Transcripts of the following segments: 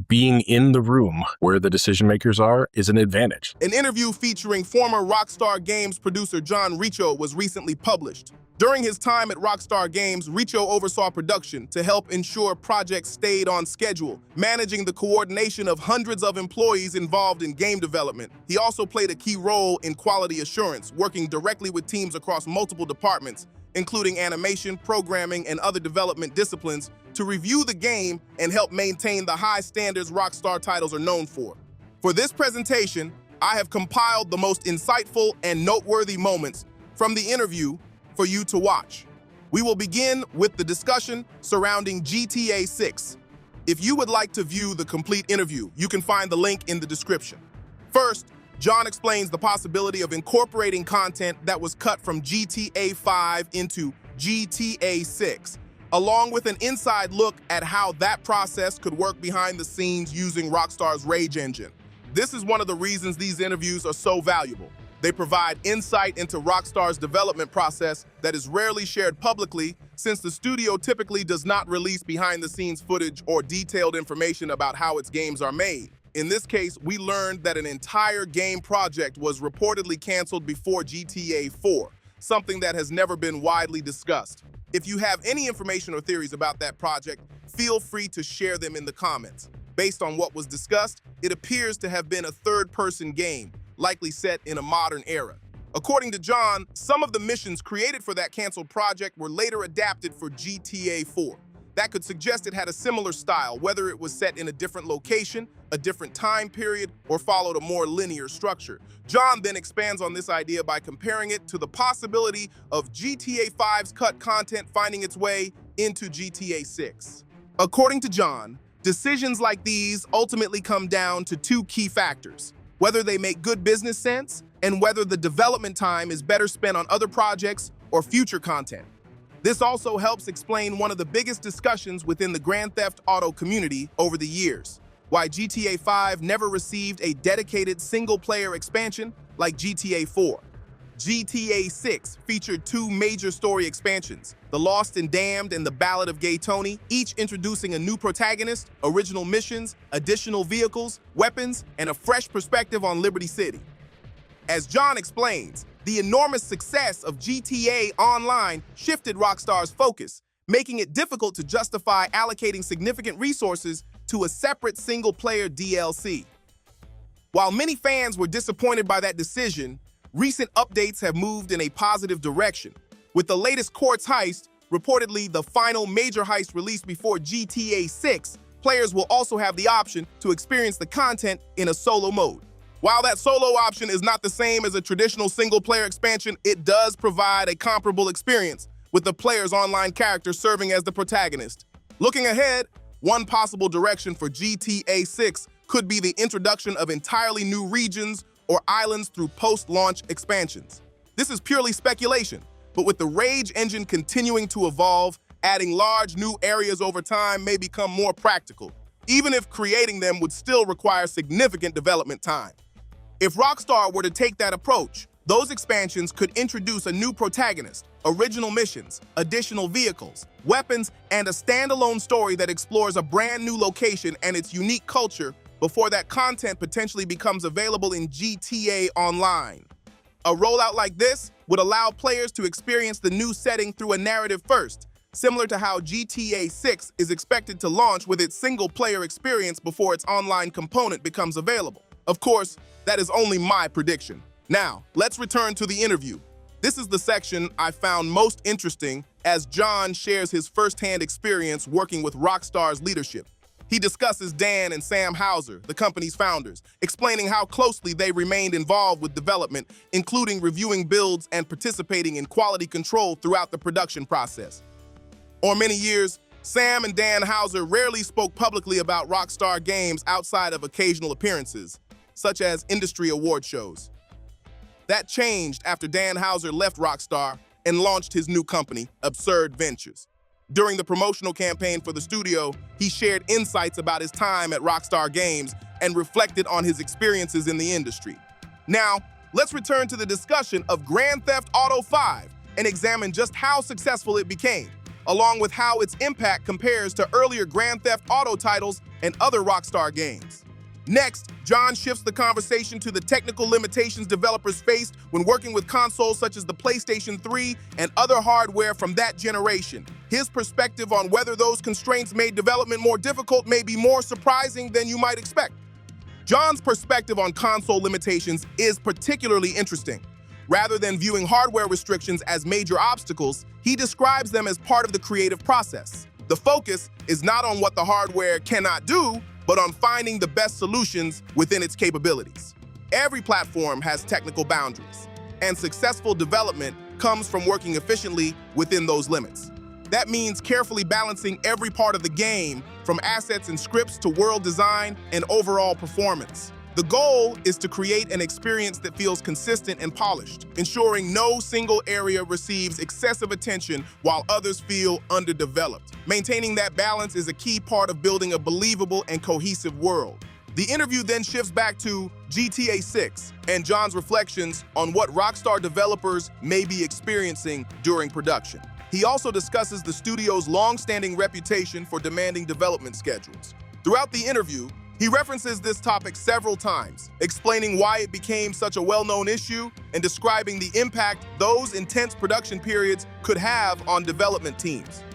being in the room where the decision makers are is an advantage. An interview featuring former Rockstar Games producer John Riccio was recently published. During his time at Rockstar Games, Riccio oversaw production to help ensure projects stayed on schedule, managing the coordination of hundreds of employees involved in game development. He also played a key role in quality assurance, working directly with teams across multiple departments, including animation, programming, and other development disciplines, to review the game and help maintain the high standards Rockstar titles are known for. For this presentation, I have compiled the most insightful and noteworthy moments from the interview for you to watch. We will begin with the discussion surrounding GTA 6. If you would like to view the complete interview, you can find the link in the description. First, John explains the possibility of incorporating content that was cut from GTA 5 into GTA 6, along with an inside look at how that process could work behind the scenes using Rockstar's Rage engine. This is one of the reasons these interviews are so valuable. They provide insight into Rockstar's development process that is rarely shared publicly, since the studio typically does not release behind-the-scenes footage or detailed information about how its games are made. In this case, we learned that an entire game project was reportedly canceled before GTA 4, something that has never been widely discussed. If you have any information or theories about that project, feel free to share them in the comments. Based on what was discussed, it appears to have been a third-person game, likely set in a modern era. According to John, some of the missions created for that canceled project were later adapted for GTA 4. That could suggest it had a similar style, whether it was set in a different location, a different time period, or followed a more linear structure. John then expands on this idea by comparing it to the possibility of GTA 5's cut content finding its way into GTA 6. According to John, decisions like these ultimately come down to two key factors: whether they make good business sense and whether the development time is better spent on other projects or future content. This also helps explain one of the biggest discussions within the Grand Theft Auto community over the years: why GTA 5 never received a dedicated single-player expansion like GTA 4. GTA 6 featured two major story expansions, The Lost and Damned and The Ballad of Gay Tony, each introducing a new protagonist, original missions, additional vehicles, weapons, and a fresh perspective on Liberty City. As John explains, the enormous success of GTA Online shifted Rockstar's focus, making it difficult to justify allocating significant resources to a separate single-player DLC. While many fans were disappointed by that decision, recent updates have moved in a positive direction. With the latest Quartz heist, reportedly the final major heist released before GTA 6, players will also have the option to experience the content in a solo mode. While that solo option is not the same as a traditional single-player expansion, it does provide a comparable experience, with the player's online character serving as the protagonist. Looking ahead, one possible direction for GTA 6 could be the introduction of entirely new regions or islands through post-launch expansions. This is purely speculation, but with the Rage engine continuing to evolve, adding large new areas over time may become more practical, even if creating them would still require significant development time. If Rockstar were to take that approach, those expansions could introduce a new protagonist, original missions, additional vehicles, weapons, and a standalone story that explores a brand new location and its unique culture before that content potentially becomes available in GTA Online. A rollout like this would allow players to experience the new setting through a narrative first, similar to how GTA 6 is expected to launch with its single-player experience before its online component becomes available. Of course, that is only my prediction. Now, let's return to the interview. This is the section I found most interesting, as John shares his first-hand experience working with Rockstar's leadership. He discusses Dan and Sam Houser, the company's founders, explaining how closely they remained involved with development, including reviewing builds and participating in quality control throughout the production process. For many years, Sam and Dan Houser rarely spoke publicly about Rockstar Games outside of occasional appearances, such as industry award shows. That changed after Dan Houser left Rockstar and launched his new company, Absurd Ventures. During the promotional campaign for the studio, he shared insights about his time at Rockstar Games and reflected on his experiences in the industry. Now, let's return to the discussion of Grand Theft Auto 5 and examine just how successful it became, along with how its impact compares to earlier Grand Theft Auto titles and other Rockstar games. Next, John shifts the conversation to the technical limitations developers faced when working with consoles such as the PlayStation 3 and other hardware from that generation. His perspective on whether those constraints made development more difficult may be more surprising than you might expect. John's perspective on console limitations is particularly interesting. Rather than viewing hardware restrictions as major obstacles, he describes them as part of the creative process. The focus is not on what the hardware cannot do, but on finding the best solutions within its capabilities. Every platform has technical boundaries, and successful development comes from working efficiently within those limits. That means carefully balancing every part of the game, from assets and scripts to world design and overall performance. The goal is to create an experience that feels consistent and polished, ensuring no single area receives excessive attention while others feel underdeveloped. Maintaining that balance is a key part of building a believable and cohesive world. The interview then shifts back to GTA 6 and John's reflections on what Rockstar developers may be experiencing during production. He also discusses the studio's long-standing reputation for demanding development schedules. Throughout the interview, he references this topic several times, explaining why it became such a well-known issue and describing the impact those intense production periods could have on development teams.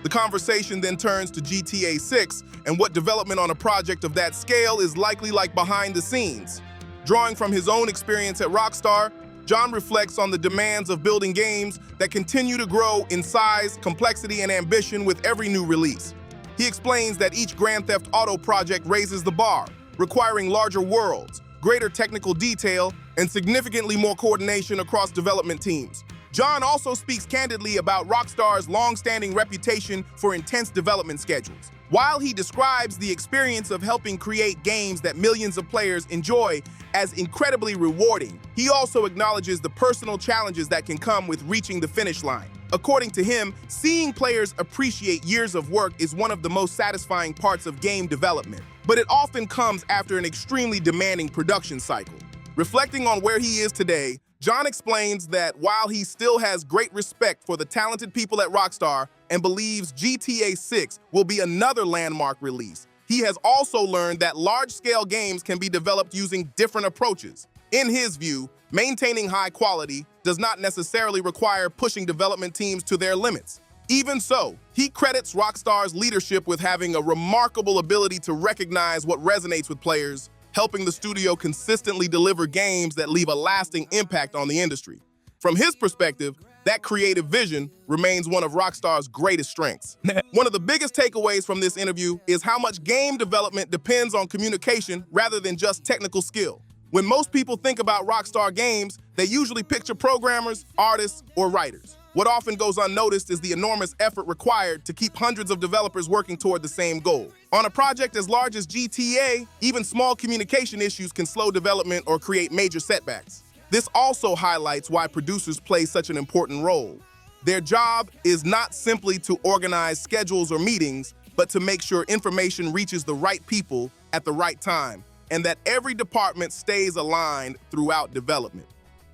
The conversation then turns to GTA 6 and what development on a project of that scale is likely like behind the scenes. Drawing from his own experience at Rockstar, John reflects on the demands of building games that continue to grow in size, complexity, and ambition with every new release. He explains that each Grand Theft Auto project raises the bar, requiring larger worlds, greater technical detail, and significantly more coordination across development teams. John also speaks candidly about Rockstar's long-standing reputation for intense development schedules. While he describes the experience of helping create games that millions of players enjoy as incredibly rewarding, he also acknowledges the personal challenges that can come with reaching the finish line. According to him, seeing players appreciate years of work is one of the most satisfying parts of game development, but it often comes after an extremely demanding production cycle. Reflecting on where he is today, John explains that while he still has great respect for the talented people at Rockstar and believes GTA 6 will be another landmark release, he has also learned that large-scale games can be developed using different approaches. In his view, maintaining high quality does not necessarily require pushing development teams to their limits. Even so, he credits Rockstar's leadership with having a remarkable ability to recognize what resonates with players, helping the studio consistently deliver games that leave a lasting impact on the industry. From his perspective, that creative vision remains one of Rockstar's greatest strengths. One of the biggest takeaways from this interview is how much game development depends on communication rather than just technical skill. When most people think about Rockstar Games, they usually picture programmers, artists, or writers. What often goes unnoticed is the enormous effort required to keep hundreds of developers working toward the same goal. On a project as large as GTA, even small communication issues can slow development or create major setbacks. This also highlights why producers play such an important role. Their job is not simply to organize schedules or meetings, but to make sure information reaches the right people at the right time, and that every department stays aligned throughout development.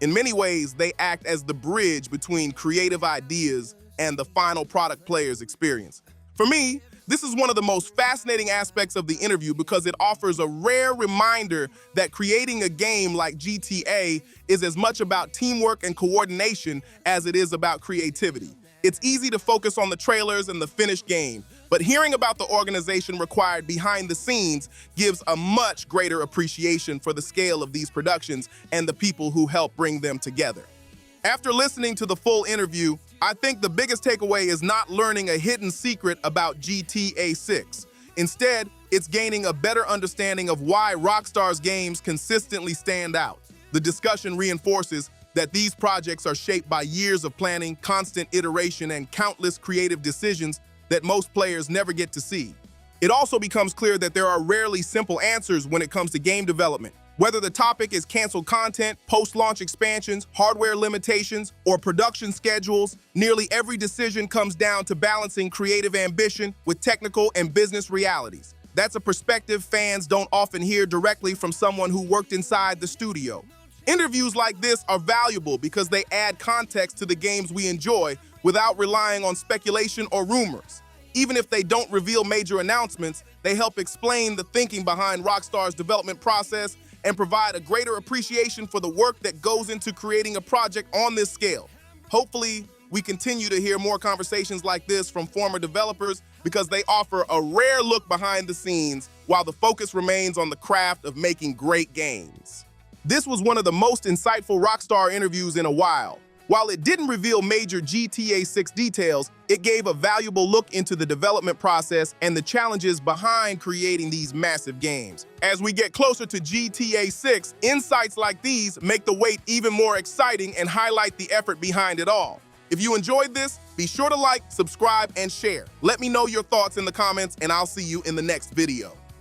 In many ways, they act as the bridge between creative ideas and the final product players experience. For me, this is one of the most fascinating aspects of the interview because it offers a rare reminder that creating a game like GTA is as much about teamwork and coordination as it is about creativity. It's easy to focus on the trailers and the finished game, but hearing about the organization required behind the scenes gives a much greater appreciation for the scale of these productions and the people who help bring them together. After listening to the full interview, I think the biggest takeaway is not learning a hidden secret about GTA 6. Instead, it's gaining a better understanding of why Rockstar's games consistently stand out. The discussion reinforces that these projects are shaped by years of planning, constant iteration, and countless creative decisions that most players never get to see. It also becomes clear that there are rarely simple answers when it comes to game development. Whether the topic is canceled content, post-launch expansions, hardware limitations, or production schedules, nearly every decision comes down to balancing creative ambition with technical and business realities. That's a perspective fans don't often hear directly from someone who worked inside the studio. Interviews like this are valuable because they add context to the games we enjoy without relying on speculation or rumors. Even if they don't reveal major announcements, they help explain the thinking behind Rockstar's development process and provide a greater appreciation for the work that goes into creating a project on this scale. Hopefully, we continue to hear more conversations like this from former developers because they offer a rare look behind the scenes while the focus remains on the craft of making great games. This was one of the most insightful Rockstar interviews in a while. While it didn't reveal major GTA 6 details, it gave a valuable look into the development process and the challenges behind creating these massive games. As we get closer to GTA 6, insights like these make the wait even more exciting and highlight the effort behind it all. If you enjoyed this, be sure to like, subscribe, and share. Let me know your thoughts in the comments, and I'll see you in the next video.